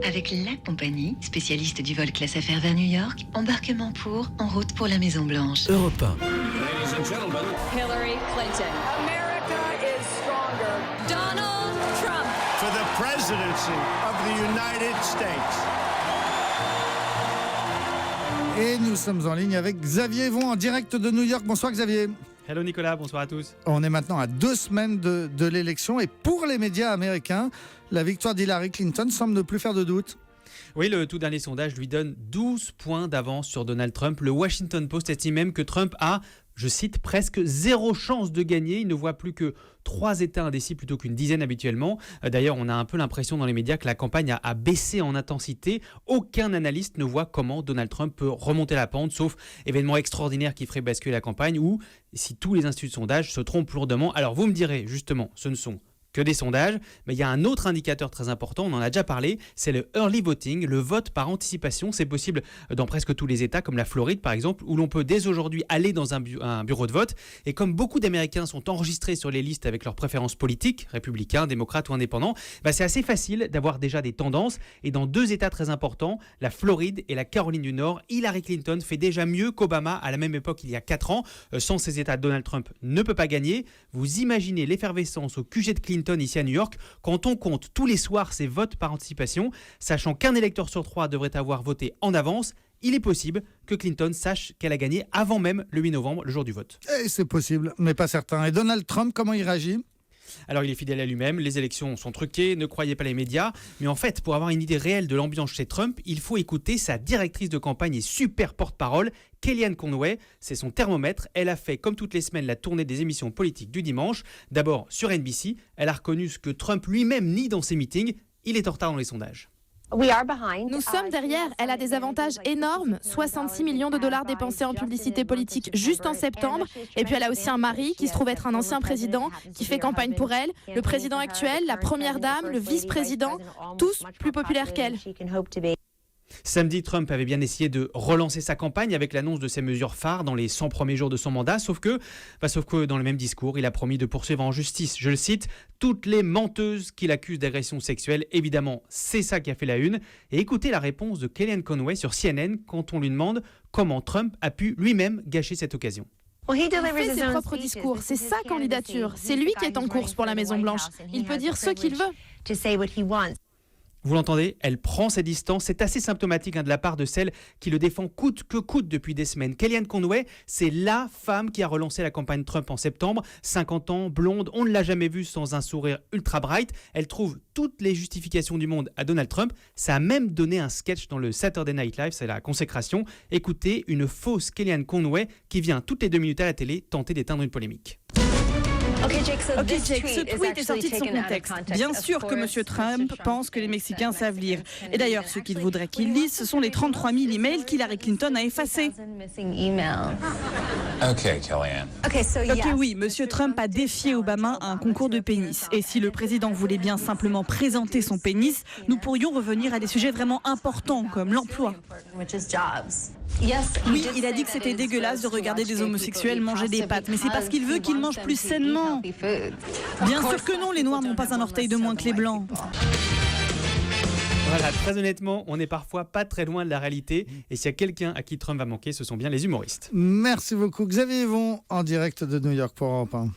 Avec la compagnie, spécialiste du vol classe affaires vers New York, embarquement en route pour la Maison Blanche. Europe 1. Ladies and gentlemen, Hillary Clinton. America is stronger. Donald Trump. for the presidency of the United States. Et nous sommes en ligne avec Xavier Yvon en direct de New York. Bonsoir Xavier. Hello Nicolas, bonsoir à tous. On est maintenant à 2 semaines de l'élection et pour les médias américains, la victoire d'Hillary Clinton semble ne plus faire de doute. Oui, le tout dernier sondage lui donne 12 points d'avance sur Donald Trump. Le Washington Post estime même que Trump a, je cite, presque 0 chance de gagner. Il ne voit plus que 3 États indécis plutôt qu'une dizaine habituellement. D'ailleurs, on a un peu l'impression dans les médias que la campagne a baissé en intensité. Aucun analyste ne voit comment Donald Trump peut remonter la pente, sauf événement extraordinaire qui ferait basculer la campagne ou si tous les instituts de sondage se trompent lourdement. Alors vous me direz, justement, ce ne sont que des sondages, mais il y a un autre indicateur très important, on en a déjà parlé, c'est le early voting, le vote par anticipation. C'est possible dans presque tous les États, comme la Floride par exemple, où l'on peut dès aujourd'hui aller dans un bureau de vote. Et comme beaucoup d'Américains sont enregistrés sur les listes avec leurs préférences politiques, républicains, démocrates ou indépendants, c'est assez facile d'avoir déjà des tendances. Et dans 2 États très importants, la Floride et la Caroline du Nord, Hillary Clinton fait déjà mieux qu'Obama à la même époque il y a 4 ans. Sans ces États, Donald Trump ne peut pas gagner. Vous imaginez l'effervescence au QG de Clinton ici à New York, quand on compte tous les soirs ces votes par anticipation, sachant qu'un électeur sur 3 devrait avoir voté en avance, il est possible que Clinton sache qu'elle a gagné avant même le 8 novembre, le jour du vote. Et c'est possible, mais pas certain. Et Donald Trump, comment il réagit ? Alors il est fidèle à lui-même, les élections sont truquées, ne croyez pas les médias, mais en fait pour avoir une idée réelle de l'ambiance chez Trump, il faut écouter sa directrice de campagne et super porte-parole, Kellyanne Conway. C'est son thermomètre, elle a fait comme toutes les semaines la tournée des émissions politiques du dimanche. D'abord sur NBC, elle a reconnu ce que Trump lui-même nie dans ses meetings, il est en retard dans les sondages. Nous sommes derrière, elle a des avantages énormes, 66 millions de dollars dépensés en publicité politique juste en septembre, et puis elle a aussi un mari qui se trouve être un ancien président, qui fait campagne pour elle, le président actuel, la première dame, le vice-président, tous plus populaires qu'elle. Samedi, Trump avait bien essayé de relancer sa campagne avec l'annonce de ses mesures phares dans les 100 premiers jours de son mandat, sauf que dans le même discours, il a promis de poursuivre en justice, je le cite, toutes les menteuses qu'il accuse d'agression sexuelle. Évidemment, c'est ça qui a fait la une. Et écoutez la réponse de Kellyanne Conway sur CNN quand on lui demande comment Trump a pu lui-même gâcher cette occasion. Il fait ses propres discours, c'est sa candidature, c'est lui qui est en course pour la Maison-Blanche. Il peut dire ce qu'il veut. Vous l'entendez, elle prend ses distances. C'est assez symptomatique de la part de celle qui le défend coûte que coûte depuis des semaines. Kellyanne Conway, c'est la femme qui a relancé la campagne Trump en septembre. 50 ans, blonde, on ne l'a jamais vue sans un sourire ultra bright. Elle trouve toutes les justifications du monde à Donald Trump. Ça a même donné un sketch dans le Saturday Night Live, c'est la consécration. Écoutez, une fausse Kellyanne Conway qui vient toutes les 2 minutes à la télé tenter d'éteindre une polémique. Ok Jake, ce tweet est sorti de son contexte. Bien sûr que M. Trump pense que les Mexicains savent lire. Et d'ailleurs, ce qu'il voudrait qu'il lise, ce sont les 33 000 emails qu'Hillary Clinton a effacés. Ok, Kellyanne. Ok, oui, M. Trump a défié Obama à un concours de pénis. Et si le président voulait bien simplement présenter son pénis, nous pourrions revenir à des sujets vraiment importants comme l'emploi. Oui, il a dit que c'était dégueulasse de regarder des homosexuels manger des pâtes, mais c'est parce qu'il veut qu'ils mangent plus sainement. Bien sûr que non, les Noirs n'ont pas un orteil de moins que les Blancs. Voilà, très honnêtement, on n'est parfois pas très loin de la réalité. Et s'il y a quelqu'un à qui Trump va manquer, ce sont bien les humoristes. Merci beaucoup Xavier Yvon en direct de New York pour Europe 1.